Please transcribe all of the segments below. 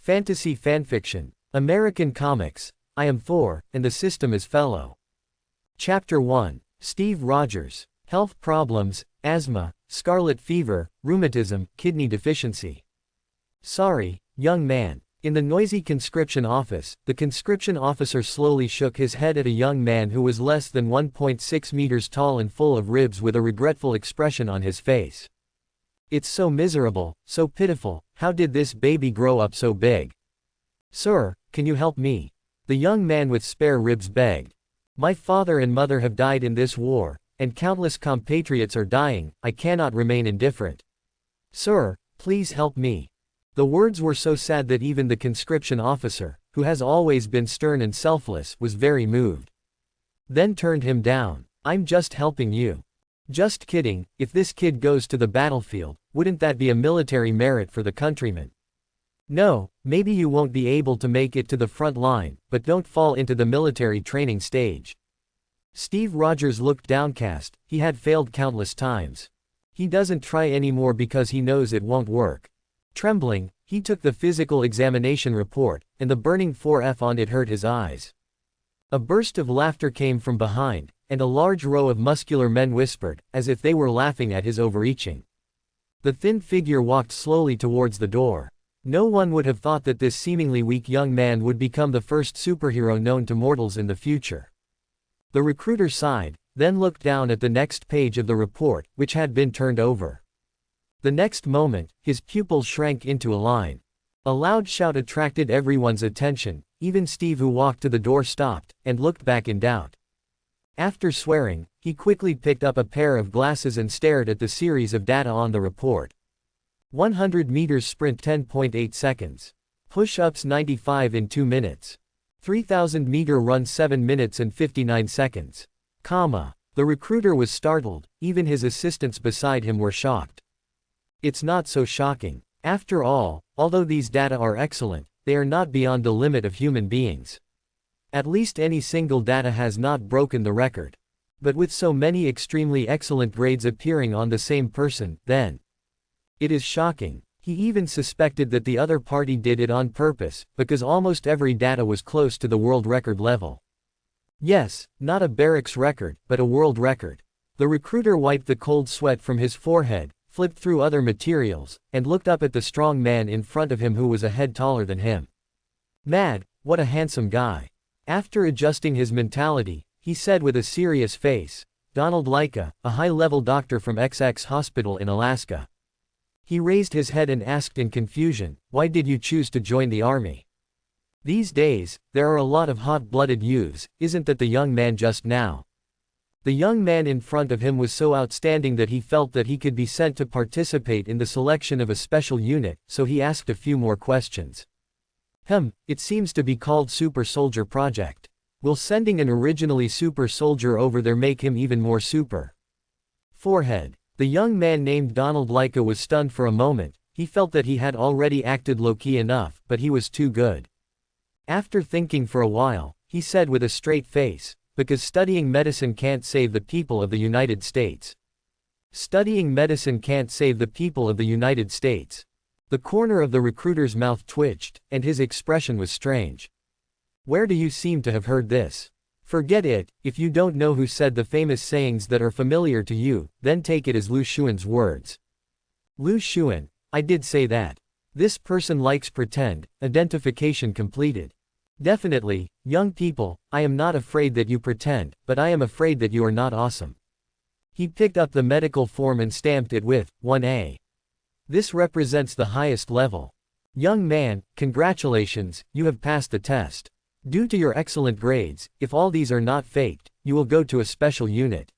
Fantasy fanfiction. American comics. I am Thor, and the system is fellow. Chapter 1. Steve Rogers. Health problems, asthma, scarlet fever, rheumatism, kidney deficiency. Sorry, young man. In the noisy conscription office, the conscription officer slowly shook his head at a young man who was less than 1.6 meters tall and full of ribs with a regretful expression on his face. It's so miserable, so pitiful, how did this baby grow up so big? Sir, can you help me? The young man with spare ribs begged. My father and mother have died in this war, and countless compatriots are dying, I cannot remain indifferent. Sir, please help me. The words were so sad that even the conscription officer, who has always been stern and selfless, was very moved. Then turned him down. I'm just helping you. Just kidding, if this kid goes to the battlefield, wouldn't that be a military merit for the countrymen? No, maybe you won't be able to make it to the front line, but don't fall into the military training stage. Steve Rogers looked downcast, he had failed countless times. He doesn't try anymore because he knows it won't work. Trembling, he took the physical examination report, and the burning 4F on it hurt his eyes. A burst of laughter came from behind, and a large row of muscular men whispered, as if they were laughing at his overreaching. The thin figure walked slowly towards the door. No one would have thought that this seemingly weak young man would become the first superhero known to mortals in the future. The recruiter sighed, then looked down at the next page of the report, which had been turned over. The next moment, his pupils shrank into a line. A loud shout attracted everyone's attention, even Steve, who walked to the door, stopped, and looked back in doubt. After swearing, he quickly picked up a pair of glasses and stared at the series of data on the report. 100 meters sprint 10.8 seconds. Push-ups 95 in 2 minutes. 3,000 meter run 7 minutes and 59 seconds. The recruiter was startled, even his assistants beside him were shocked. It's not so shocking. After all, although these data are excellent, they are not beyond the limit of human beings. At least any single data has not broken the record. But with so many extremely excellent grades appearing on the same person, then it is shocking. He even suspected that the other party did it on purpose, because almost every data was close to the world record level. Yes, not a barracks record, but a world record. The recruiter wiped the cold sweat from his forehead, flipped through other materials, and looked up at the strong man in front of him who was a head taller than him. Mad, what a handsome guy. After adjusting his mentality, he said with a serious face, Donald Leica, a high-level doctor from XX Hospital in Alaska. He raised his head and asked in confusion, why did you choose to join the army? These days, there are a lot of hot-blooded youths, isn't that the young man just now? The young man in front of him was so outstanding that he felt that he could be sent to participate in the selection of a special unit, so he asked a few more questions. It seems to be called Super Soldier Project. Will sending an originally super soldier over there make him even more super? Forehead. The young man named Donald Leica was stunned for a moment. He felt that he had already acted low-key enough, but he was too good. After thinking for a while, he said with a straight face, because studying medicine can't save the people of the United States. Studying medicine can't save the people of the United States. The corner of the recruiter's mouth twitched, and his expression was strange. Where do you seem to have heard this? Forget it, if you don't know who said the famous sayings that are familiar to you, then take it as Lu Xuan's words. Lu Xuan, I did say that. This person likes pretend, identification completed. Definitely, young people, I am not afraid that you pretend, but I am afraid that you are not awesome. He picked up the medical form and stamped it with 1A. This represents the highest level. Young man, congratulations, you have passed the test. Due to your excellent grades, if all these are not faked, you will go to a special unit.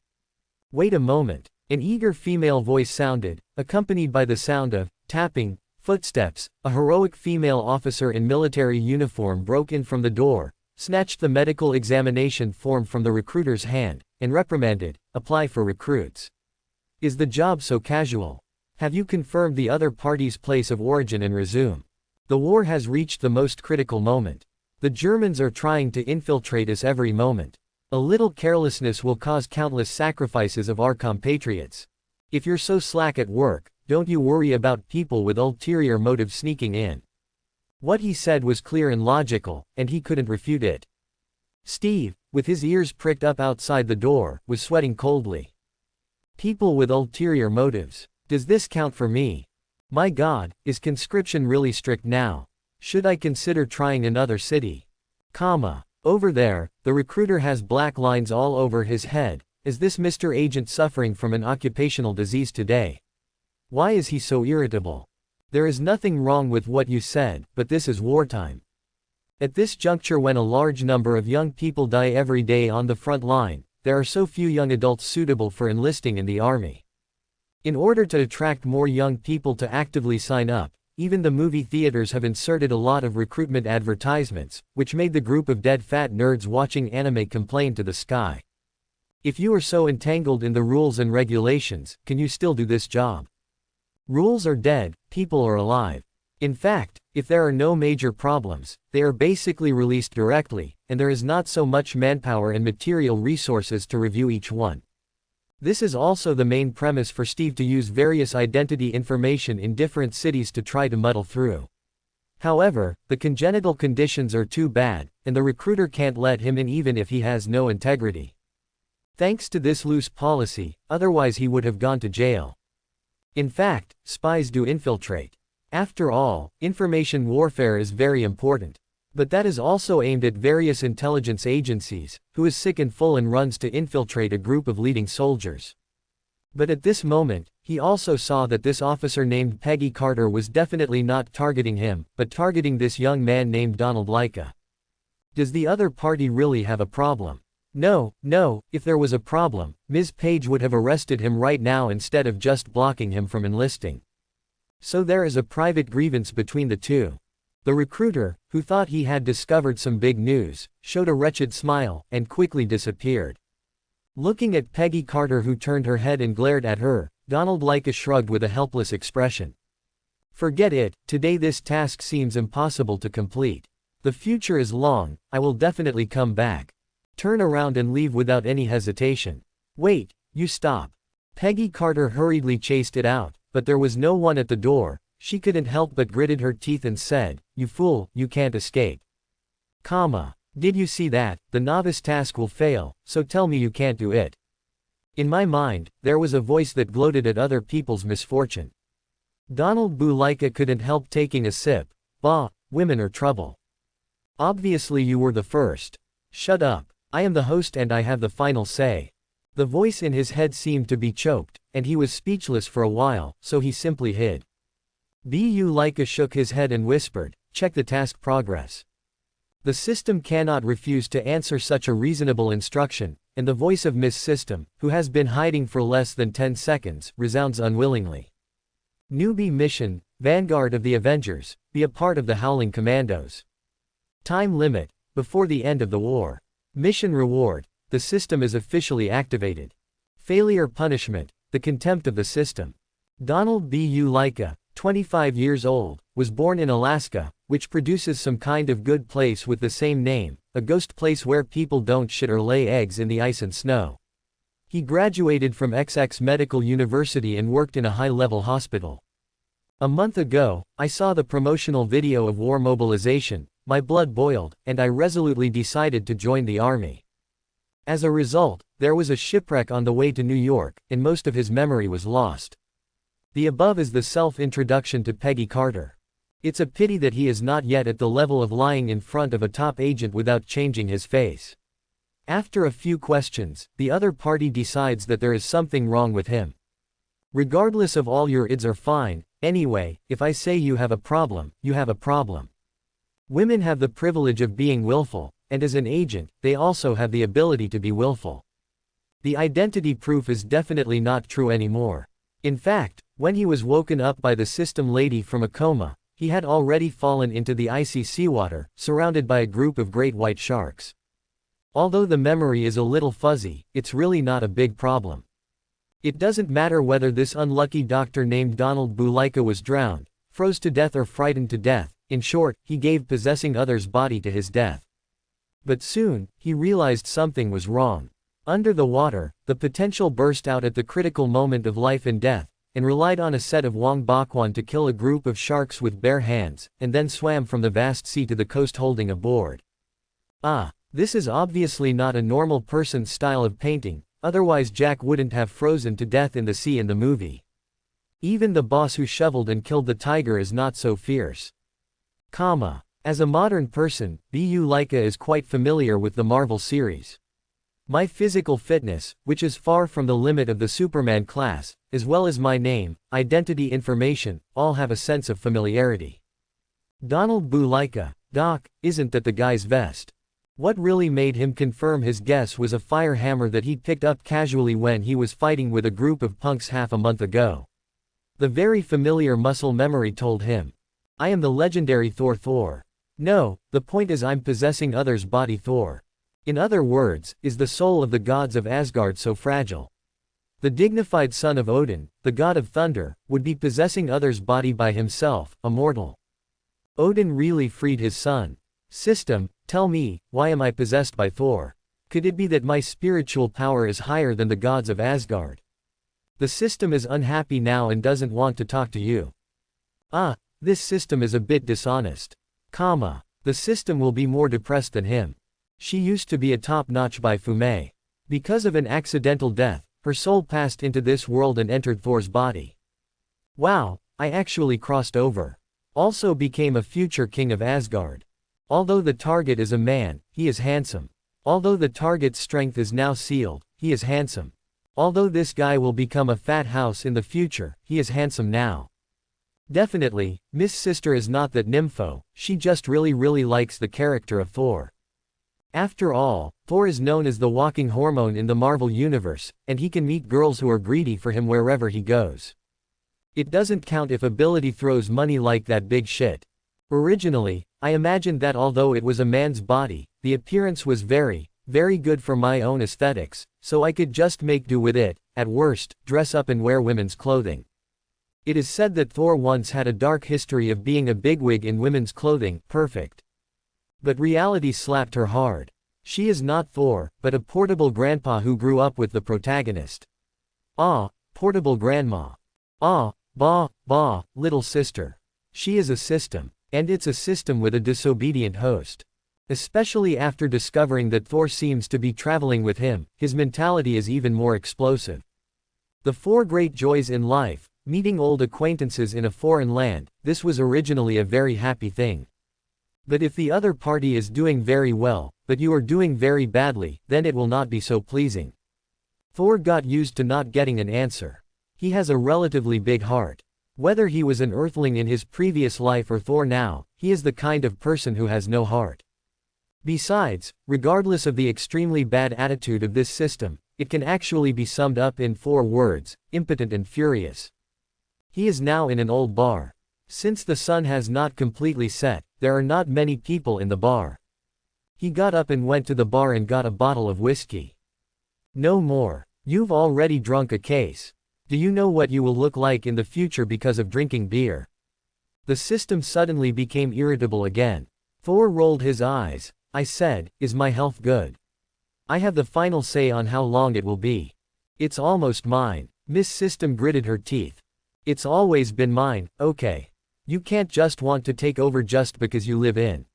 Wait a moment. An eager female voice sounded, accompanied by the sound of tapping footsteps. A heroic female officer in military uniform broke in from the door, snatched the medical examination form from the recruiter's hand, and reprimanded, apply for recruits. Is the job so casual? Have you confirmed the other party's place of origin and resume? The war has reached the most critical moment. The Germans are trying to infiltrate us every moment. A little carelessness will cause countless sacrifices of our compatriots. If you're so slack at work, don't you worry about people with ulterior motives sneaking in. What he said was clear and logical, and he couldn't refute it. Steve, with his ears pricked up outside the door, was sweating coldly. People with ulterior motives. Does this count for me? My God, is conscription really strict now? Should I consider trying another city? Over there, the recruiter has black lines all over his head. Is this Mr. Agent suffering from an occupational disease today? Why is he so irritable? There is nothing wrong with what you said, but this is wartime. At this juncture, when a large number of young people die every day on the front line, there are so few young adults suitable for enlisting in the army. In order to attract more young people to actively sign up, even the movie theaters have inserted a lot of recruitment advertisements, which made the group of dead fat nerds watching anime complain to the sky. If you are so entangled in the rules and regulations, can you still do this job? Rules are dead, people are alive. In fact, if there are no major problems, they are basically released directly, and there is not so much manpower and material resources to review each one. This is also the main premise for Steve to use various identity information in different cities to try to muddle through. However, the congenital conditions are too bad, and the recruiter can't let him in even if he has no integrity. Thanks to this loose policy, otherwise he would have gone to jail. In fact, spies do infiltrate. After all, information warfare is very important. But that is also aimed at various intelligence agencies, who is sick and full and runs to infiltrate a group of leading soldiers. But at this moment, he also saw that this officer named Peggy Carter was definitely not targeting him, but targeting this young man named Donald Leica. Does the other party really have a problem? No, if there was a problem, Ms. Page would have arrested him right now instead of just blocking him from enlisting. So there is a private grievance between the two. The recruiter, who thought he had discovered some big news, showed a wretched smile, and quickly disappeared. Looking at Peggy Carter, who turned her head and glared at her, Donald Leica shrugged with a helpless expression. Forget it, today this task seems impossible to complete. The future is long, I will definitely come back. Turn around and leave without any hesitation. Wait, you stop. Peggy Carter hurriedly chased it out, but there was no one at the door. She couldn't help but gritted her teeth and said, "You fool, you can't escape." Did you see that? The novice task will fail, so tell me you can't do it. In my mind, there was a voice that gloated at other people's misfortune. Donald Leica couldn't help taking a sip. Bah, women are trouble. Obviously you were the first. Shut up. I am the host and I have the final say. The voice in his head seemed to be choked, and he was speechless for a while, so he simply hid. Leica shook his head and whispered, "Check the task progress." The system cannot refuse to answer such a reasonable instruction, and the voice of Miss System, who has been hiding for less than 10 seconds, resounds unwillingly. Newbie mission, Vanguard of the Avengers, be a part of the Howling Commandos. Time limit, before the end of the war. Mission reward, the system is officially activated. Failure punishment, the contempt of the system. Donald Leica, 25 years old, was born in Alaska, which produces some kind of good place with the same name, a ghost place where people don't shit or lay eggs in the ice and snow. He graduated from XX Medical University and worked in a high-level hospital. A month ago, I saw the promotional video of war mobilization, my blood boiled, and I resolutely decided to join the army. As a result, there was a shipwreck on the way to New York, and most of his memory was lost. The above is the self-introduction to Peggy Carter. It's a pity that he is not yet at the level of lying in front of a top agent without changing his face. After a few questions, the other party decides that there is something wrong with him. Regardless of all your ids are fine, anyway, if I say you have a problem, you have a problem. Women have the privilege of being willful, and as an agent, they also have the ability to be willful. The identity proof is definitely not true anymore. In fact, when he was woken up by the system lady from a coma, he had already fallen into the icy seawater, surrounded by a group of great white sharks. Although the memory is a little fuzzy, it's really not a big problem. It doesn't matter whether this unlucky doctor named Donald Leica was drowned, froze to death or frightened to death. In short, he gave possessing others' body to his death. But soon, he realized something was wrong. Under the water, the potential burst out at the critical moment of life and death, and relied on a set of Wong Bakwan to kill a group of sharks with bare hands, and then swam from the vast sea to the coast holding a board. Ah, this is obviously not a normal person's style of painting, otherwise Jack wouldn't have frozen to death in the sea in the movie. Even the boss who shoveled and killed the tiger is not so fierce. As a modern person, Bu Laika is quite familiar with the Marvel series. My physical fitness, which is far from the limit of the Superman class, as well as my name, identity information, all have a sense of familiarity. Donald Bu Laika, Doc, isn't that the guy's vest? What really made him confirm his guess was a fire hammer that he'd picked up casually when he was fighting with a group of punks half a month ago. The very familiar muscle memory told him, I am the legendary Thor. No, the point is I'm possessing others' body Thor. In other words, is the soul of the gods of Asgard so fragile? The dignified son of Odin, the god of thunder, would be possessing others' body by himself, a mortal. Odin really freed his son. System, tell me, why am I possessed by Thor? Could it be that my spiritual power is higher than the gods of Asgard? The system is unhappy now and doesn't want to talk to you. This system is a bit dishonest. The system will be more depressed than him. She used to be a top-notch Baifume. Because of an accidental death, her soul passed into this world and entered Thor's body. Wow, I actually crossed over. Also became a future king of Asgard. Although the target is a man, he is handsome. Although the target's strength is now sealed, he is handsome. Although this guy will become a fat house in the future, he is handsome now. Definitely, Miss Sister is not that nympho, she just really likes the character of Thor. After all, Thor is known as the walking hormone in the Marvel Universe, and he can meet girls who are greedy for him wherever he goes. It doesn't count if ability throws money like that big shit. Originally, I imagined that although it was a man's body, the appearance was very good for my own aesthetics, so I could just make do with it, at worst, dress up and wear women's clothing. It is said that Thor once had a dark history of being a bigwig in women's clothing, perfect. But reality slapped her hard. She is not Thor, but a portable grandpa who grew up with the protagonist. Portable grandma. Little sister. She is a system. And it's a system with a disobedient host. Especially after discovering that Thor seems to be traveling with him, his mentality is even more explosive. The 4 great joys in life, meeting old acquaintances in a foreign land, this was originally a very happy thing. But if the other party is doing very well, but you are doing very badly, then it will not be so pleasing. Thor got used to not getting an answer. He has a relatively big heart. Whether he was an earthling in his previous life or Thor now, he is the kind of person who has no heart. Besides, regardless of the extremely bad attitude of this system, it can actually be summed up in 4 words, impotent and furious. He is now in an old bar. Since the sun has not completely set, there are not many people in the bar. He got up and went to the bar and got a bottle of whiskey. No more. You've already drunk a case. Do you know what you will look like in the future because of drinking beer? The system suddenly became irritable again. Thor rolled his eyes. I said, is my health good? I have the final say on how long it will be. It's almost mine. Miss System gritted her teeth. It's always been mine, okay. You can't just want to take over just because you live in.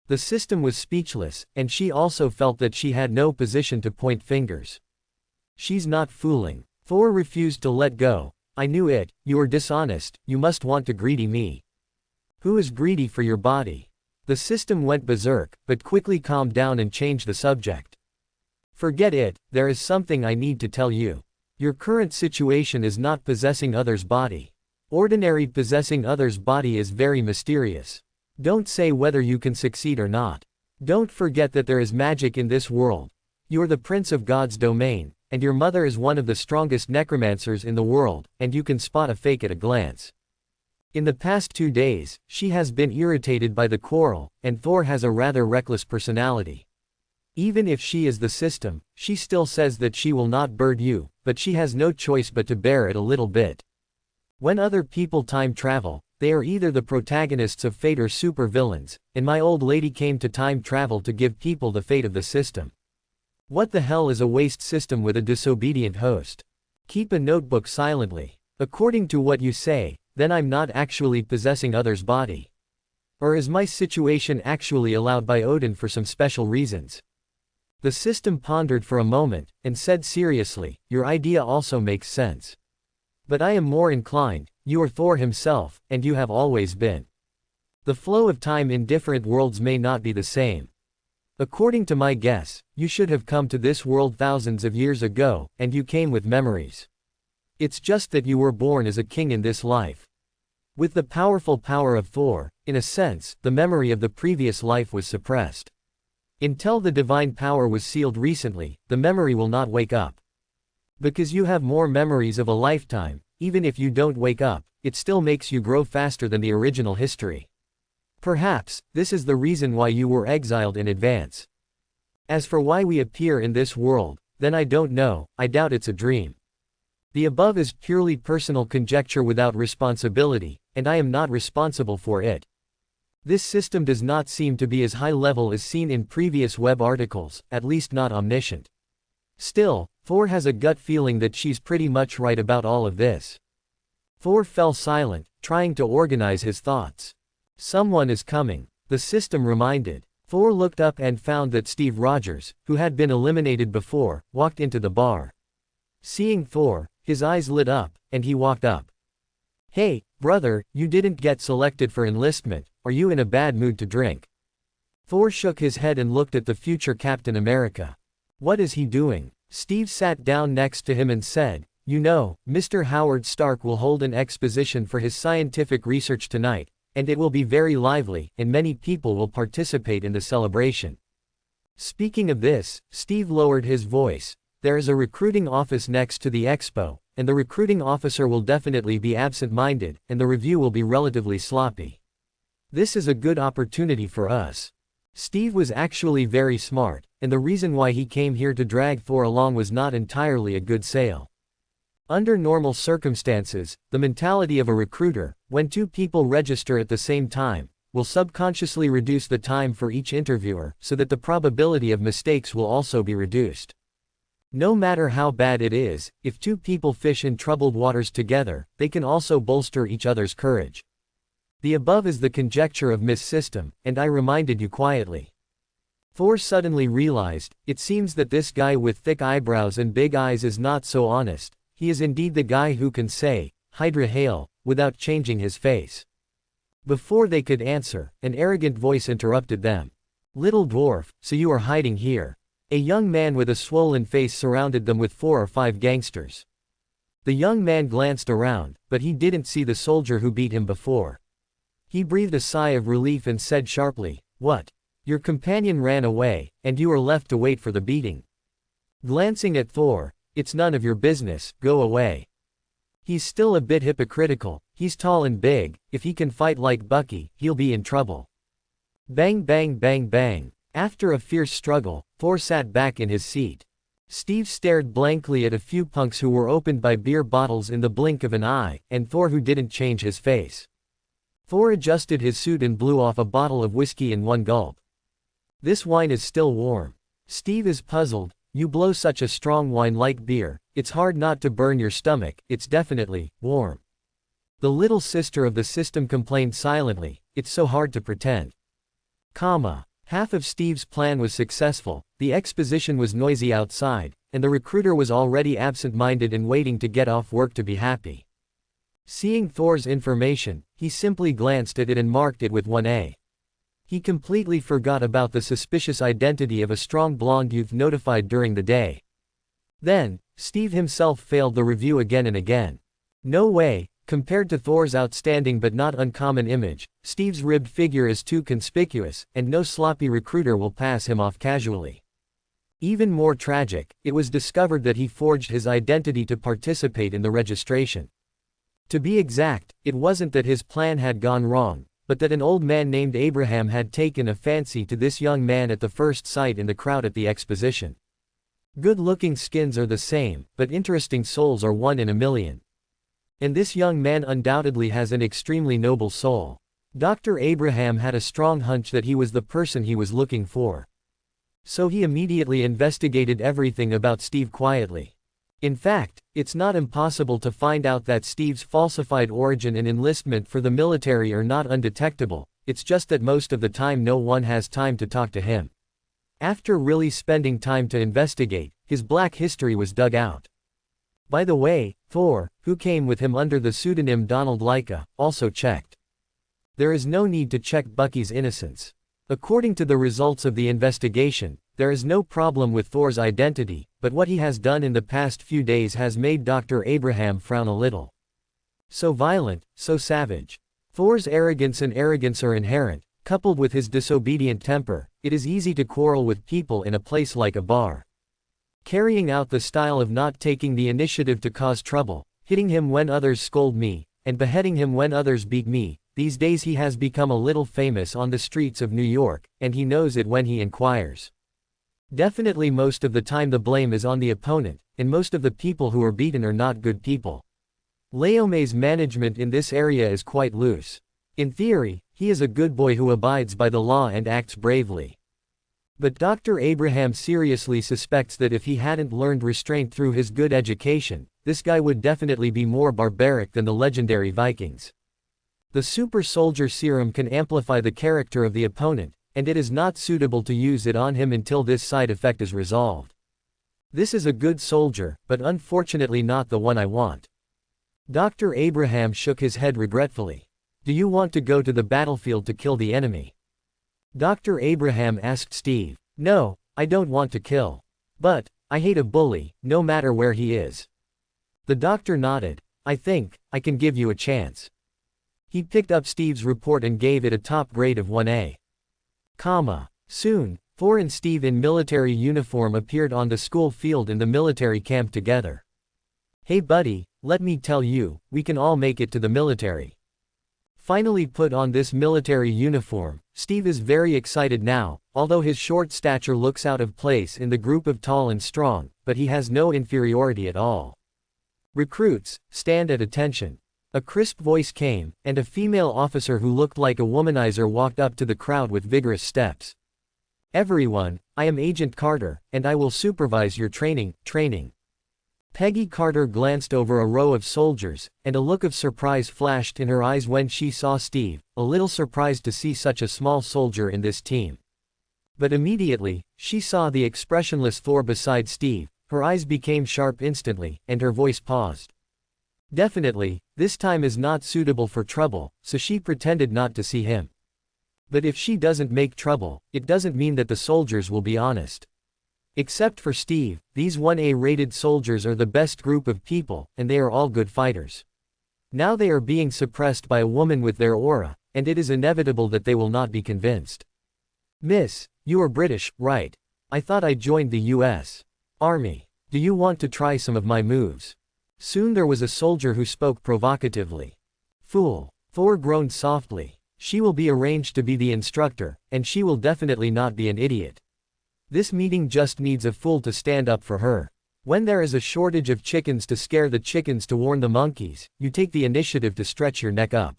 The system was speechless, and she also felt that she had no position to point fingers. She's not fooling. Thor refused to let go. I knew it, you are dishonest, you must want to greedy me. Who is greedy for your body? The system went berserk, but quickly calmed down and changed the subject. Forget it, there is something I need to tell you. Your current situation is not possessing others' body. Ordinary possessing others' body is very mysterious. Don't say whether you can succeed or not. Don't forget that there is magic in this world. You're the prince of God's domain, and your mother is one of the strongest necromancers in the world, and you can spot a fake at a glance. In the past 2 days, she has been irritated by the quarrel, and Thor has a rather reckless personality. Even if she is the system, she still says that she will not bird you, but she has no choice but to bear it a little bit. When other people time travel, they are either the protagonists of fate or supervillains, and my old lady came to time travel to give people the fate of the system. What the hell is a waste system with a disobedient host? Keep a notebook silently. According to what you say, then I'm not actually possessing others' body. Or is my situation actually allowed by Odin for some special reasons? The system pondered for a moment, and said seriously, your idea also makes sense. But I am more inclined, you are Thor himself, and you have always been. The flow of time in different worlds may not be the same. According to my guess, you should have come to this world thousands of years ago, and you came with memories. It's just that you were born as a king in this life. With the powerful power of Thor, in a sense, the memory of the previous life was suppressed. Until the divine power was sealed recently, the memory will not wake up. Because you have more memories of a lifetime, even if you don't wake up, it still makes you grow faster than the original history. Perhaps, this is the reason why you were exiled in advance. As for why we appear in this world, then I don't know, I doubt it's a dream. The above is purely personal conjecture without responsibility, and I am not responsible for it. This system does not seem to be as high level as seen in previous web articles, at least not omniscient. Still, Thor has a gut feeling that she's pretty much right about all of this. Thor fell silent, trying to organize his thoughts. Someone is coming, the system reminded. Thor looked up and found that Steve Rogers, who had been eliminated before, walked into the bar. Seeing Thor, his eyes lit up, and he walked up. Hey, brother, you didn't get selected for enlistment, are you in a bad mood to drink? Thor shook his head and looked at the future Captain America. What is he doing? Steve sat down next to him and said, you know, Mr. Howard Stark will hold an exposition for his scientific research tonight, and it will be very lively, and many people will participate in the celebration. Speaking of this, Steve lowered his voice. There is a recruiting office next to the expo, and the recruiting officer will definitely be absent-minded, and the review will be relatively sloppy. This is a good opportunity for us. Steve was actually very smart, and the reason why he came here to drag Thor along was not entirely a good sale. Under normal circumstances, the mentality of a recruiter, when two people register at the same time, will subconsciously reduce the time for each interviewer, so that the probability of mistakes will also be reduced. No matter how bad it is, if two people fish in troubled waters together, they can also bolster each other's courage. The above is the conjecture of Miss System, and I reminded you quietly. Thor suddenly realized, it seems that this guy with thick eyebrows and big eyes is not so honest, he is indeed the guy who can say, Hydra hail, without changing his face. Before they could answer, an arrogant voice interrupted them. Little dwarf, so you are hiding here. A young man with a swollen face surrounded them with 4 or 5 gangsters. The young man glanced around, but he didn't see the soldier who beat him before. He breathed a sigh of relief and said sharply, what? Your companion ran away, and you are left to wait for the beating. Glancing at Thor, it's none of your business, go away. He's still a bit hypocritical, he's tall and big, if he can fight like Bucky, he'll be in trouble. Bang bang bang bang. After a fierce struggle, Thor sat back in his seat. Steve stared blankly at a few punks who were opened by beer bottles in the blink of an eye, and Thor who didn't change his face. Thor adjusted his suit and blew off a bottle of whiskey in one gulp. This wine is still warm. Steve is puzzled, you blow such a strong wine like beer, it's hard not to burn your stomach, it's definitely warm. The little sister of the system complained silently, it's so hard to pretend. Half of Steve's plan was successful, the exposition was noisy outside, and the recruiter was already absent-minded and waiting to get off work to be happy. Seeing Thor's information, he simply glanced at it and marked it with 1A. He completely forgot about the suspicious identity of a strong blonde youth notified during the day. Then, Steve himself failed the review again and again. No way. Compared to Thor's outstanding but not uncommon image, Steve's ribbed figure is too conspicuous, and no sloppy recruiter will pass him off casually. Even more tragic, it was discovered that he forged his identity to participate in the registration. To be exact, it wasn't that his plan had gone wrong, but that an old man named Abraham had taken a fancy to this young man at the first sight in the crowd at the exposition. Good-looking skins are the same, but interesting souls are 1 in a million. And this young man undoubtedly has an extremely noble soul. Dr. Abraham had a strong hunch that he was the person he was looking for. So he immediately investigated everything about Steve quietly. In fact, it's not impossible to find out that Steve's falsified origin and enlistment for the military are not undetectable, it's just that most of the time no one has time to talk to him. After really spending time to investigate, his black history was dug out. By the way, Thor, who came with him under the pseudonym Donald Leica, also checked. There is no need to check Bucky's innocence. According to the results of the investigation, there is no problem with Thor's identity, but what he has done in the past few days has made Dr. Abraham frown a little. So violent, so savage. Thor's arrogance are inherent, coupled with his disobedient temper. It is easy to quarrel with people in a place like a bar. Carrying out the style of not taking the initiative to cause trouble, hitting him when others scold me, and beheading him when others beat me. These days he has become a little famous on the streets of New York, and he knows it when he inquires. Definitely most of the time the blame is on the opponent, and most of the people who are beaten are not good people. Leome's management in this area is quite loose. In theory, he is a good boy who abides by the law and acts bravely. But Dr. Abraham seriously suspects that if he hadn't learned restraint through his good education, this guy would definitely be more barbaric than the legendary Vikings. The super soldier serum can amplify the character of the opponent, and it is not suitable to use it on him until this side effect is resolved. This is a good soldier, but unfortunately not the one I want. Dr. Abraham shook his head regretfully. Do you want to go to the battlefield to kill the enemy? Dr. Abraham asked Steve. No, I don't want to kill. But, I hate a bully, no matter where he is. The doctor nodded. I think, I can give you a chance. He picked up Steve's report and gave it a top grade of 1A. Soon, Thor and Steve in military uniform appeared on the school field in the military camp together. Hey buddy, let me tell you, we can all make it to the military. Finally put on this military uniform, Steve is very excited now, although his short stature looks out of place in the group of tall and strong, but he has no inferiority at all. Recruits, stand at attention. A crisp voice came, and a female officer who looked like a womanizer walked up to the crowd with vigorous steps. Everyone, I am Agent Carter, and I will supervise your training. Peggy Carter glanced over a row of soldiers, and a look of surprise flashed in her eyes when she saw Steve, a little surprised to see such a small soldier in this team. But immediately, she saw the expressionless Thor beside Steve, her eyes became sharp instantly, and her voice paused. Definitely, this time is not suitable for trouble, so she pretended not to see him. But if she doesn't make trouble, it doesn't mean that the soldiers will be honest. Except for Steve, these 1A-rated soldiers are the best group of people, and they are all good fighters. Now they are being suppressed by a woman with their aura, and it is inevitable that they will not be convinced. Miss, you are British, right? I thought I joined the US Army. Do you want to try some of my moves? Soon there was a soldier who spoke provocatively. Fool. Thor groaned softly. She will be arranged to be the instructor, and she will definitely not be an idiot. This meeting just needs a fool to stand up for her. When there is a shortage of chickens to scare the chickens to warn the monkeys, you take the initiative to stretch your neck up.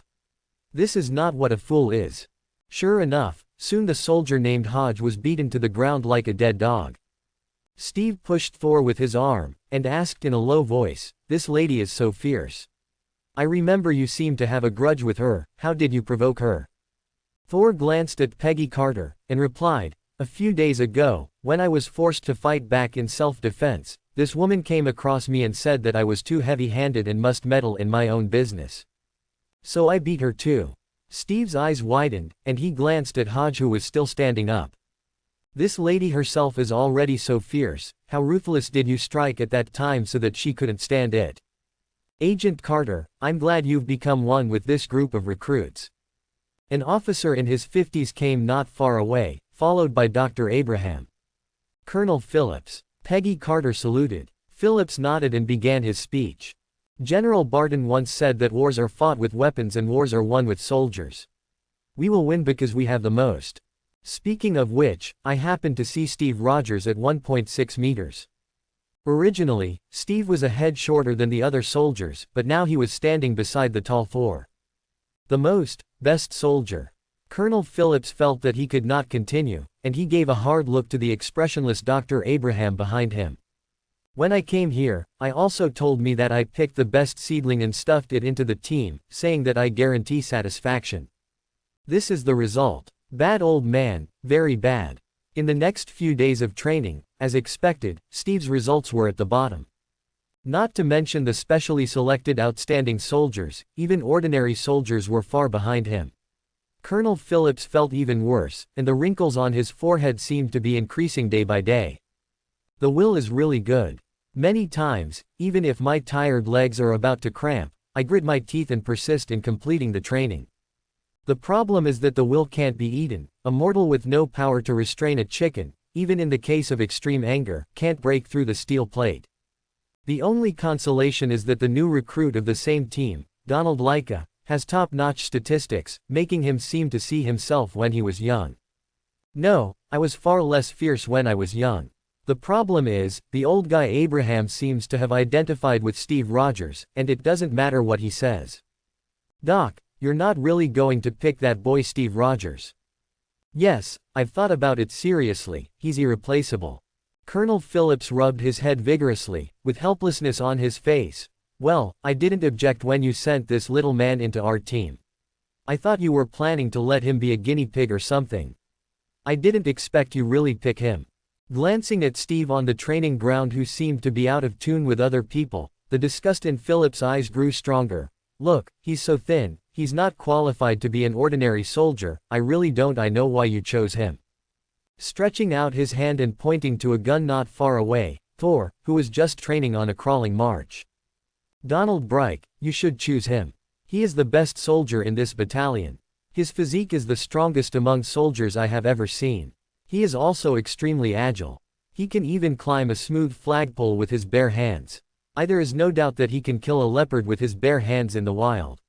This is not what a fool is. Sure enough, soon the soldier named Hodge was beaten to the ground like a dead dog. Steve pushed Thor with his arm, and asked in a low voice, "This lady is so fierce. I remember you seemed to have a grudge with her, how did you provoke her?" Thor glanced at Peggy Carter, and replied, "A few days ago, when I was forced to fight back in self-defense, this woman came across me and said that I was too heavy-handed and must meddle in my own business. So I beat her too." Steve's eyes widened, and he glanced at Hodge who was still standing up. "This lady herself is already so fierce, how ruthless did you strike at that time so that she couldn't stand it? Agent Carter, I'm glad you've become one with this group of recruits." An officer in his 50s came not far away, followed by Dr. Abraham. "Colonel Phillips." Peggy Carter saluted. Phillips nodded and began his speech. "General Barton once said that wars are fought with weapons and wars are won with soldiers. We will win because we have the most. Speaking of which, I happened to see Steve Rogers at 1.6 meters. Originally, Steve was a head shorter than the other soldiers, but now he was standing beside the tall Thor. The best soldier." Colonel Phillips felt that he could not continue, and he gave a hard look to the expressionless Dr. Abraham behind him. When I came here, I also told me that I picked the best seedling and stuffed it into the team, saying that I guarantee satisfaction. This is the result. Bad old man, very bad. In the next few days of training, as expected, Steve's results were at the bottom. Not to mention the specially selected outstanding soldiers, even ordinary soldiers were far behind him. Colonel Phillips felt even worse, and the wrinkles on his forehead seemed to be increasing day by day. The will is really good. Many times, even if my tired legs are about to cramp, I grit my teeth and persist in completing the training. The problem is that the will can't be eaten. A mortal with no power to restrain a chicken, even in the case of extreme anger, can't break through the steel plate. The only consolation is that the new recruit of the same team, Donald Leica, has top-notch statistics, making him seem to see himself when he was young. No, I was far less fierce when I was young. The problem is, the old guy Abraham seems to have identified with Steve Rogers, and it doesn't matter what he says. Doc, you're not really going to pick that boy Steve Rogers. Yes, I've thought about it seriously, he's irreplaceable. Colonel Phillips rubbed his head vigorously, with helplessness on his face. Well, I didn't object when you sent this little man into our team. I thought you were planning to let him be a guinea pig or something. I didn't expect you really pick him. Glancing at Steve on the training ground, who seemed to be out of tune with other people, the disgust in Philip's eyes grew stronger. Look, he's so thin, he's not qualified to be an ordinary soldier. I really don't know why you chose him. Stretching out his hand and pointing to a gun not far away, Thor, who was just training on a crawling march. Donald Brike, you should choose him. He is the best soldier in this battalion. His physique is the strongest among soldiers I have ever seen. He is also extremely agile. He can even climb a smooth flagpole with his bare hands. There is no doubt that he can kill a leopard with his bare hands in the wild.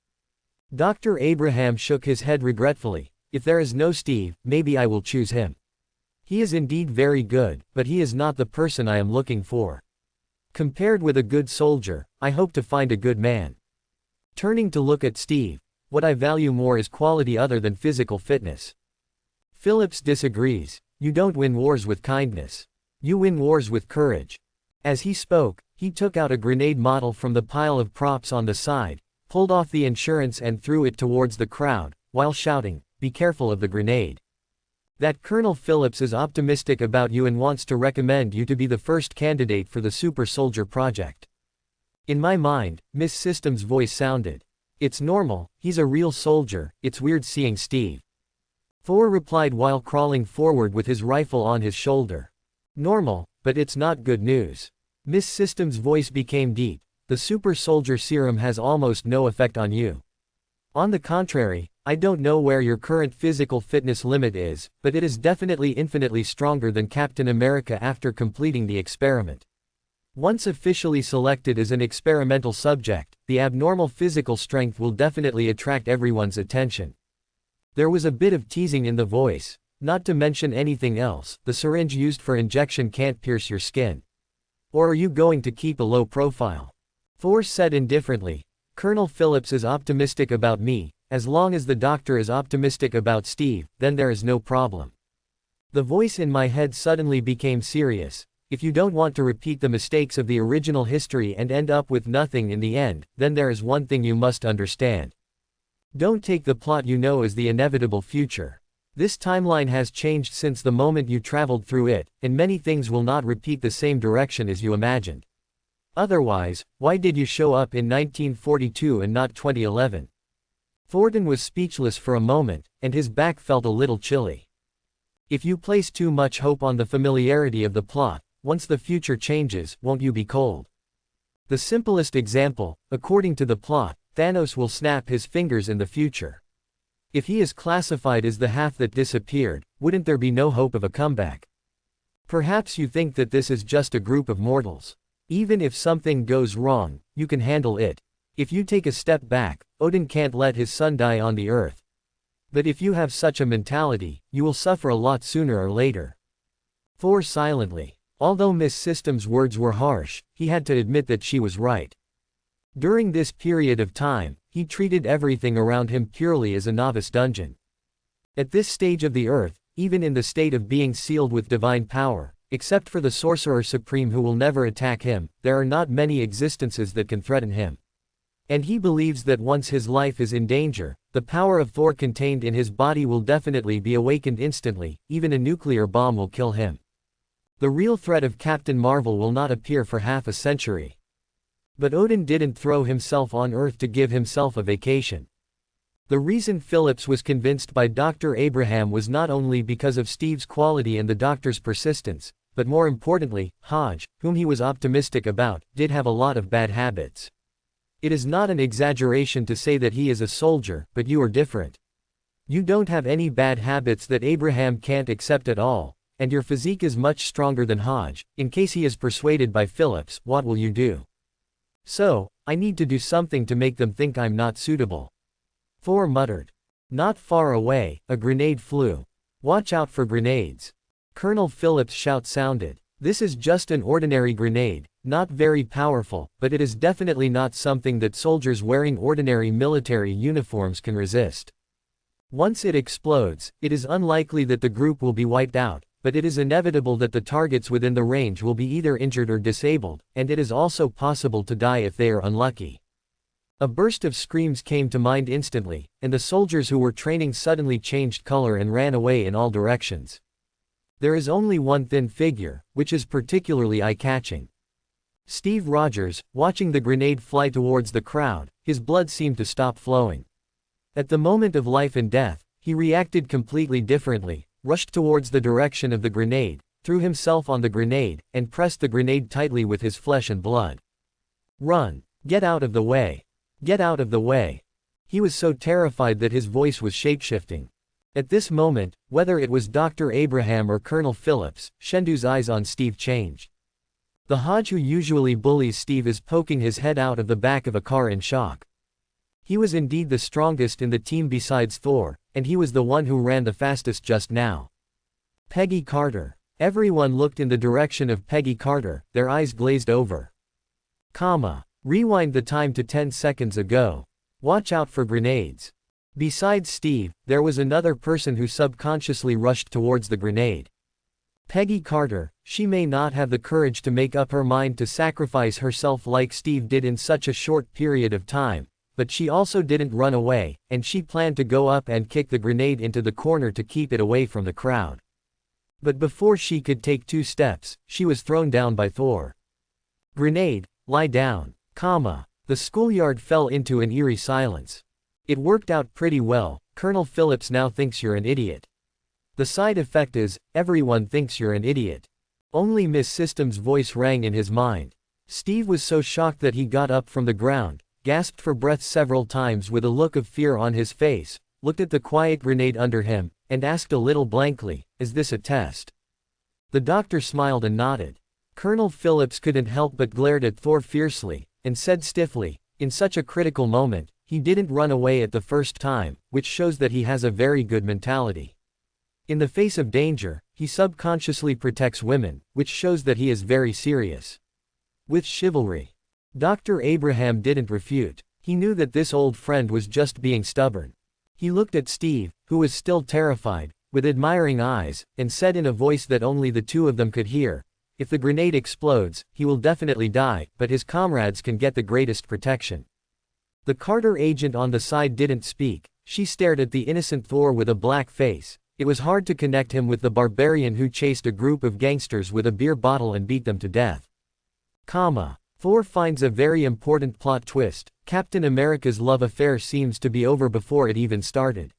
Dr. Abraham shook his head regretfully. If there is no Steve, maybe I will choose him. He is indeed very good, but he is not the person I am looking for. Compared with a good soldier, I hope to find a good man. Turning to look at Steve, what I value more is quality other than physical fitness. Phillips disagrees. You don't win wars with kindness. You win wars with courage. As he spoke, he took out a grenade model from the pile of props on the side, pulled off the insurance and threw it towards the crowd, while shouting, "Be careful of the grenade." That Colonel Phillips is optimistic about you and wants to recommend you to be the first candidate for the Super Soldier Project. In my mind, Miss System's voice sounded. It's normal, he's a real soldier, it's weird seeing Steve. Thor replied while crawling forward with his rifle on his shoulder. Normal, but it's not good news. Miss System's voice became deep. The super soldier serum has almost no effect on you. On the contrary, I don't know where your current physical fitness limit is, but it is definitely infinitely stronger than Captain America after completing the experiment. Once officially selected as an experimental subject, the abnormal physical strength will definitely attract everyone's attention. There was a bit of teasing in the voice. Not to mention anything else, the syringe used for injection can't pierce your skin. Or are you going to keep a low profile? Thor said indifferently. Colonel Phillips is optimistic about me. As long as the doctor is optimistic about Steve, then there is no problem. The voice in my head suddenly became serious. If you don't want to repeat the mistakes of the original history and end up with nothing in the end, then there is one thing you must understand. Don't take the plot you know as the inevitable future. This timeline has changed since the moment you traveled through it, and many things will not repeat the same direction as you imagined. Otherwise, why did you show up in 1942 and not 2011? Thornton was speechless for a moment, and his back felt a little chilly. If you place too much hope on the familiarity of the plot, once the future changes, won't you be cold? The simplest example, according to the plot, Thanos will snap his fingers in the future. If he is classified as the half that disappeared, wouldn't there be no hope of a comeback? Perhaps you think that this is just a group of mortals. Even if something goes wrong, you can handle it. If you take a step back, Odin can't let his son die on the earth. But if you have such a mentality, you will suffer a lot sooner or later. Thor silently. Although Miss System's words were harsh, he had to admit that she was right. During this period of time, he treated everything around him purely as a novice dungeon. At this stage of the earth, even in the state of being sealed with divine power, except for the Sorcerer Supreme who will never attack him, there are not many existences that can threaten him. And he believes that once his life is in danger, the power of Thor contained in his body will definitely be awakened instantly, even a nuclear bomb will kill him. The real threat of Captain Marvel will not appear for half a century. But Odin didn't throw himself on Earth to give himself a vacation. The reason Phillips was convinced by Dr. Abraham was not only because of Steve's quality and the doctor's persistence, but more importantly, Hodge, whom he was optimistic about, did have a lot of bad habits. It is not an exaggeration to say that he is a soldier, but you are different. You don't have any bad habits that Abraham can't accept at all, and your physique is much stronger than Hodge. In case he is persuaded by Phillips, what will you do? So, I need to do something to make them think I'm not suitable. Thor muttered. Not far away, a grenade flew. Watch out for grenades. Colonel Phillips' shout sounded. This is just an ordinary grenade, not very powerful, but it is definitely not something that soldiers wearing ordinary military uniforms can resist. Once it explodes, it is unlikely that the group will be wiped out, but it is inevitable that the targets within the range will be either injured or disabled, and it is also possible to die if they are unlucky. A burst of screams came to mind instantly, and the soldiers who were training suddenly changed color and ran away in all directions. There is only one thin figure, which is particularly eye-catching. Steve Rogers, watching the grenade fly towards the crowd, his blood seemed to stop flowing. At the moment of life and death, he reacted completely differently, rushed towards the direction of the grenade, threw himself on the grenade, and pressed the grenade tightly with his flesh and blood. Run! Get out of the way! Get out of the way! He was so terrified that his voice was shapeshifting. At this moment, whether it was Dr. Abraham or Colonel Phillips, Shendu's eyes on Steve changed. The Hodge who usually bullies Steve is poking his head out of the back of a car in shock. He was indeed the strongest in the team besides Thor, and he was the one who ran the fastest just now. Peggy Carter. Everyone looked in the direction of Peggy Carter, their eyes glazed over. Rewind the time to 10 seconds ago. Watch out for grenades. Besides Steve, there was another person who subconsciously rushed towards the grenade. Peggy Carter. She may not have the courage to make up her mind to sacrifice herself like Steve did in such a short period of time, but she also didn't run away, and she planned to go up and kick the grenade into the corner to keep it away from the crowd. But before she could take 2 steps, she was thrown down by Thor. Grenade, lie down, The schoolyard fell into an eerie silence. It worked out pretty well. Colonel Phillips now thinks you're an idiot. The side effect is, everyone thinks you're an idiot. Only Miss System's voice rang in his mind. Steve was so shocked that he got up from the ground, gasped for breath several times with a look of fear on his face, looked at the quiet grenade under him, and asked a little blankly, "Is this a test?" The doctor smiled and nodded. Colonel Phillips couldn't help but glared at Thor fiercely, and said stiffly, "In such a critical moment, he didn't run away at the first time, which shows that he has a very good mentality. In the face of danger, he subconsciously protects women, which shows that he is very serious. With chivalry." Dr. Abraham didn't refute. He knew that this old friend was just being stubborn. He looked at Steve, who was still terrified, with admiring eyes, and said in a voice that only the two of them could hear, "If the grenade explodes, he will definitely die, but his comrades can get the greatest protection." The Carter agent on the side didn't speak. She stared at the innocent Thor with a black face. It was hard to connect him with the barbarian who chased a group of gangsters with a beer bottle and beat them to death. Thor finds a very important plot twist. Captain America's love affair seems to be over before it even started.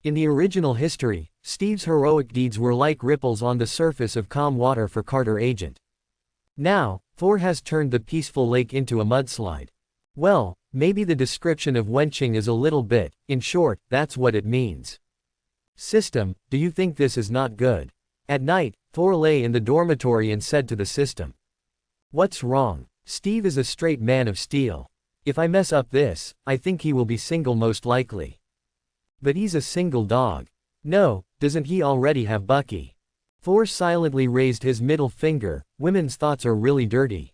In the original history, Steve's heroic deeds were like ripples on the surface of calm water for Carter agent. Now, Thor has turned the peaceful lake into a mudslide. Well, maybe the description of wenching is a little bit, in short, that's what it means. System, do you think this is not good? At night, Thor lay in the dormitory and said to the system. What's wrong? Steve is a straight man of steel. If I mess up this, I think he will be single most likely. But he's a single dog. No, doesn't he already have Bucky? Thor silently raised his middle finger. Women's thoughts are really dirty.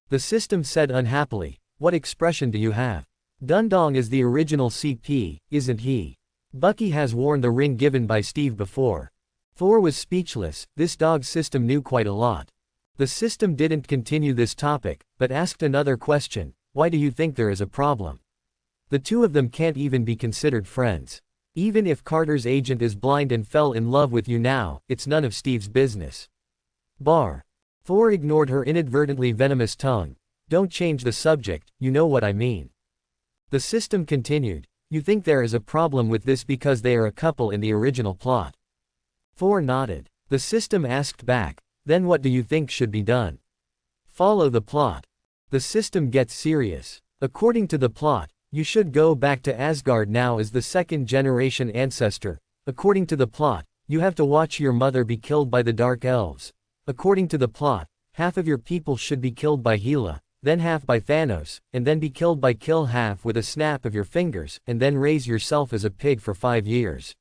The system said unhappily, what expression do you have? Dundong is the original CP, isn't he? Bucky has worn the ring given by Steve before. Thor was speechless. This dog system knew quite a lot. The system didn't continue this topic, but asked another question: why do you think there is a problem? The two of them can't even be considered friends. Even if Carter's agent is blind and fell in love with you now, it's none of Steve's business. Bar. Thor ignored her inadvertently venomous tongue. Don't change the subject, you know what I mean. The system continued: you think there is a problem with this because they are a couple in the original plot. Thor nodded. The system asked back: then what do you think should be done? Follow the plot. The system gets serious. According to the plot, you should go back to Asgard now as the second-generation ancestor. According to the plot, you have to watch your mother be killed by the Dark Elves. According to the plot, half of your people should be killed by Hela, then half by Thanos, and then be killed by kill half with a snap of your fingers, and then raise yourself as a pig for 5 years.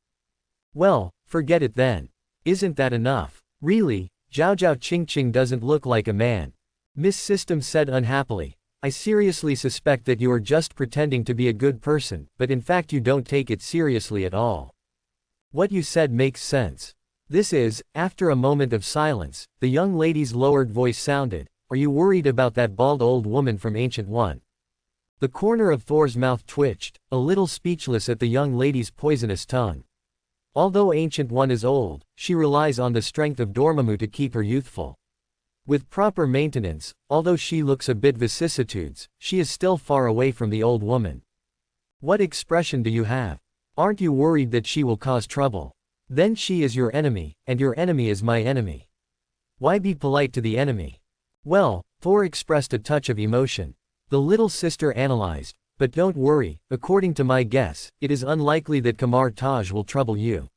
Well, forget it then. Isn't that enough? Really, Zhao Zhao Qingqing doesn't look like a man. Miss System said unhappily. I seriously suspect that you are just pretending to be a good person, but in fact you don't take it seriously at all. What you said makes sense. This is, after a moment of silence, the young lady's lowered voice sounded. Are you worried about that bald old woman from Ancient One? The corner of Thor's mouth twitched, a little speechless at the young lady's poisonous tongue. Although Ancient One is old, she relies on the strength of Dormammu to keep her youthful. With proper maintenance, although she looks a bit vicissitudes, she is still far away from the old woman. What expression do you have? Aren't you worried that she will cause trouble? Then she is your enemy, and your enemy is my enemy. Why be polite to the enemy? Well, Thor expressed a touch of emotion. The little sister analyzed, but don't worry, according to my guess, it is unlikely that Kamar Taj will trouble you.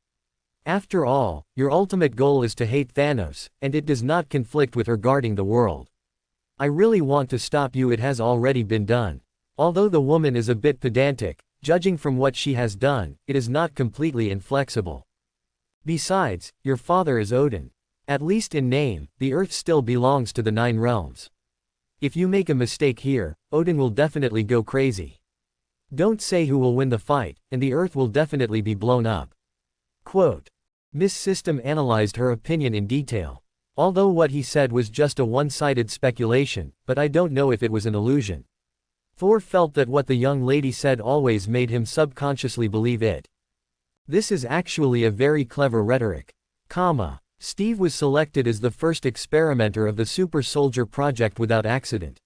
After all, your ultimate goal is to hate Thanos, and it does not conflict with her guarding the world. I really want to stop you. It has already been done. Although the woman is a bit pedantic, judging from what she has done, it is not completely inflexible. Besides, your father is Odin. At least in name, the earth still belongs to the 9 realms. If you make a mistake here, Odin will definitely go crazy. Don't say who will win the fight, and the earth will definitely be blown up. Quote. Miss System analyzed her opinion in detail. Although what he said was just a one-sided speculation, but I don't know if it was an illusion. Thor felt that what the young lady said always made him subconsciously believe it. This is actually a very clever rhetoric. Steve was selected as the first experimenter of the Super Soldier Project without accident.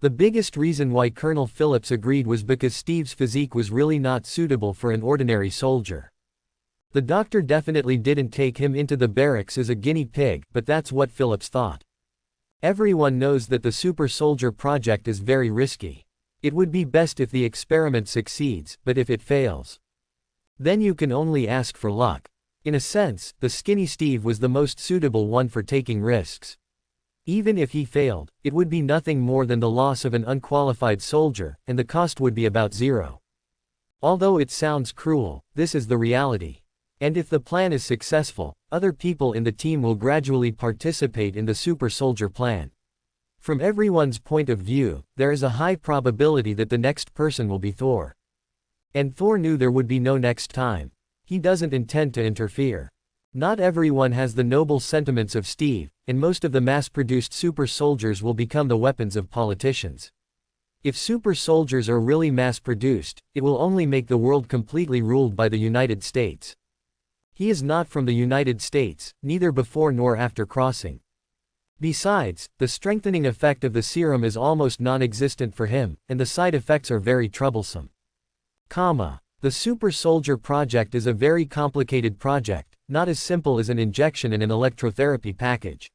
The biggest reason why Colonel Phillips agreed was because Steve's physique was really not suitable for an ordinary soldier. The doctor definitely didn't take him into the barracks as a guinea pig, but that's what Phillips thought. Everyone knows that the Super Soldier Project is very risky. It would be best if the experiment succeeds, but if it fails, then you can only ask for luck. In a sense, the skinny Steve was the most suitable one for taking risks. Even if he failed, it would be nothing more than the loss of an unqualified soldier, and the cost would be about zero. Although it sounds cruel, this is the reality. And if the plan is successful, other people in the team will gradually participate in the Super Soldier plan. From everyone's point of view, there is a high probability that the next person will be Thor. And Thor knew there would be no next time. He doesn't intend to interfere. Not everyone has the noble sentiments of Steve, and most of the mass-produced super soldiers will become the weapons of politicians. If super soldiers are really mass-produced, it will only make the world completely ruled by the United States. He is not from the United States, neither before nor after crossing. Besides, the strengthening effect of the serum is almost non-existent for him, and the side effects are very troublesome. The Super Soldier Project is a very complicated project, not as simple as an injection and an electrotherapy package.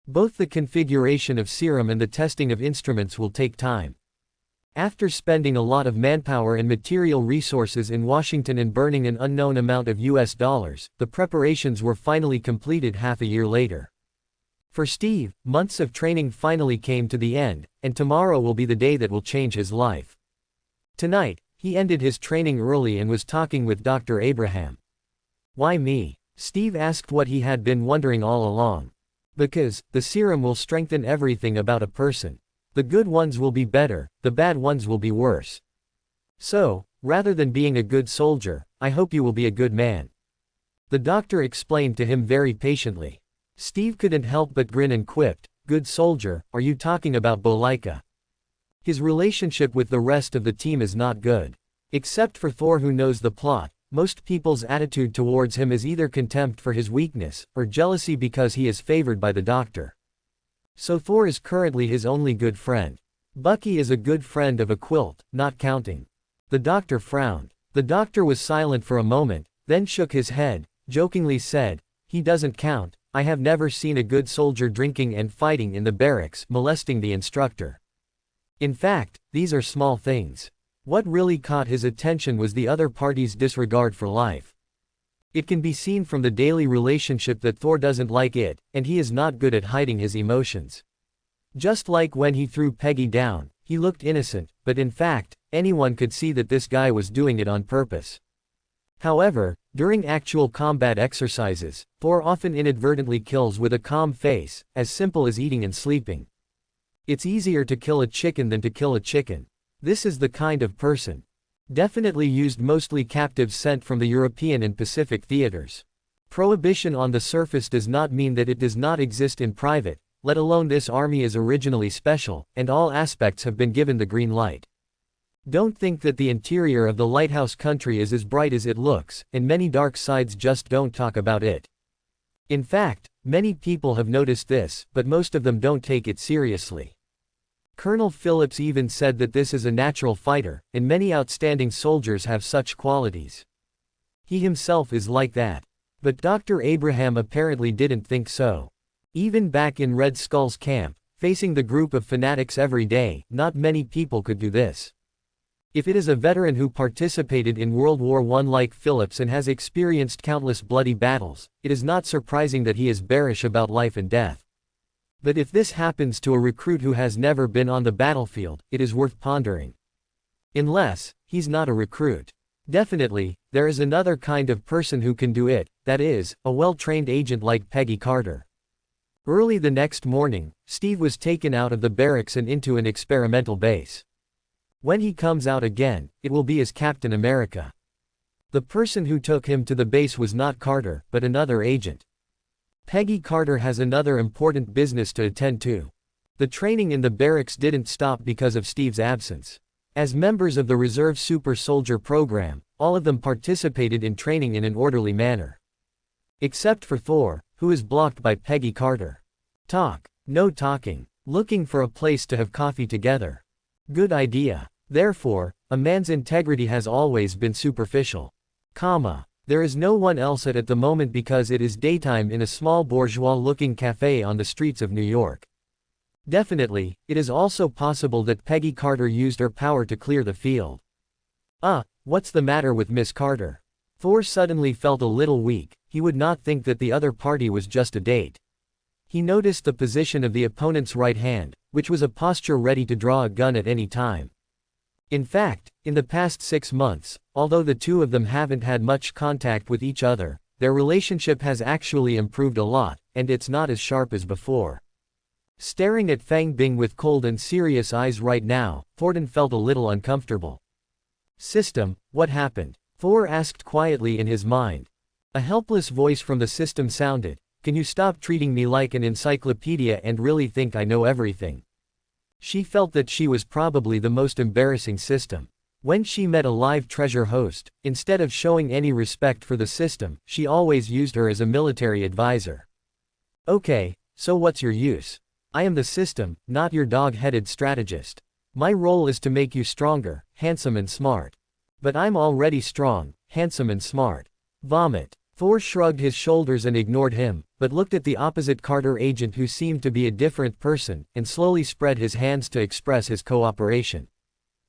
Both the configuration of serum and the testing of instruments will take time. After spending a lot of manpower and material resources in Washington and burning an unknown amount of US dollars, the preparations were finally completed half a year later. For Steve, months of training finally came to the end, and tomorrow will be the day that will change his life. Tonight, he ended his training early and was talking with Dr. Abraham. Why me? Steve asked what he had been wondering all along. Because, the serum will strengthen everything about a person. The good ones will be better, the bad ones will be worse. So, rather than being a good soldier, I hope you will be a good man. The doctor explained to him very patiently. Steve couldn't help but grin and quipped, "Good soldier, are you talking about Bolika?" His relationship with the rest of the team is not good. Except for Thor, who knows the plot, most people's attitude towards him is either contempt for his weakness, or jealousy because he is favored by the doctor. So Thor is currently his only good friend. Bucky is a good friend of a quilt, not counting. The doctor frowned. The doctor was silent for a moment, then shook his head, jokingly said, "He doesn't count. I have never seen a good soldier drinking and fighting in the barracks, molesting the instructor. In fact, these are small things." What really caught his attention was the other party's disregard for life. It can be seen from the daily relationship that Thor doesn't like it, and he is not good at hiding his emotions. Just like when he threw Peggy down, he looked innocent, but in fact, anyone could see that this guy was doing it on purpose. However, during actual combat exercises, Thor often inadvertently kills with a calm face, as simple as eating and sleeping. It's easier to kill a chicken than to kill a chicken. This is the kind of person. Definitely used mostly captives sent from the European and Pacific theaters. Prohibition on the surface does not mean that it does not exist in private, let alone this army is originally special, and all aspects have been given the green light. Don't think that the interior of the lighthouse country is as bright as it looks, and many dark sides just don't talk about it. In fact, many people have noticed this, but most of them don't take it seriously. Colonel Phillips even said that this is a natural fighter, and many outstanding soldiers have such qualities. He himself is like that. But Dr. Abraham apparently didn't think so. Even back in Red Skull's camp, facing the group of fanatics every day, not many people could do this. If it is a veteran who participated in World War I like Phillips and has experienced countless bloody battles, it is not surprising that he is bearish about life and death. But if this happens to a recruit who has never been on the battlefield, it is worth pondering. Unless, he's not a recruit. Definitely, there is another kind of person who can do it, that is, a well-trained agent like Peggy Carter. Early the next morning, Steve was taken out of the barracks and into an experimental base. When he comes out again, it will be as Captain America. The person who took him to the base was not Carter, but another agent. Peggy Carter has another important business to attend to. The training in the barracks didn't stop because of Steve's absence. As members of the Reserve Super Soldier program, all of them participated in training in an orderly manner. Except for Thor, who is blocked by Peggy Carter. Talk. No talking. Looking for a place to have coffee together. Good idea. Therefore, a man's integrity has always been superficial. There is no one else at the moment because it is daytime in a small bourgeois-looking cafe on the streets of New York. Definitely, it is also possible that Peggy Carter used her power to clear the field. What's the matter with Miss Carter? Thor suddenly felt a little weak. He would not think that the other party was just a date. He noticed the position of the opponent's right hand, which was a posture ready to draw a gun at any time. In fact, in the past 6 months, although the two of them haven't had much contact with each other, their relationship has actually improved a lot, and it's not as sharp as before. Staring at Fang Bing with cold and serious eyes right now, Thornton felt a little uncomfortable. System, what happened? Thor asked quietly in his mind. A helpless voice from the system sounded, "Can you stop treating me like an encyclopedia and really think I know everything?" She felt that she was probably the most embarrassing system. When she met a live treasure host, instead of showing any respect for the system, she always used her as a military advisor. Okay, so what's your use? I am the system, not your dog-headed strategist. My role is to make you stronger, handsome and smart. But I'm already strong, handsome and smart. Vomit. Thor shrugged his shoulders and ignored him, but looked at the opposite Carter agent who seemed to be a different person, and slowly spread his hands to express his cooperation.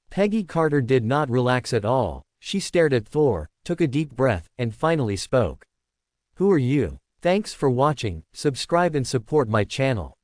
Peggy Carter did not relax at all. She stared at Thor, took a deep breath, and finally spoke. "Who are you? Thanks for watching, subscribe and support my channel."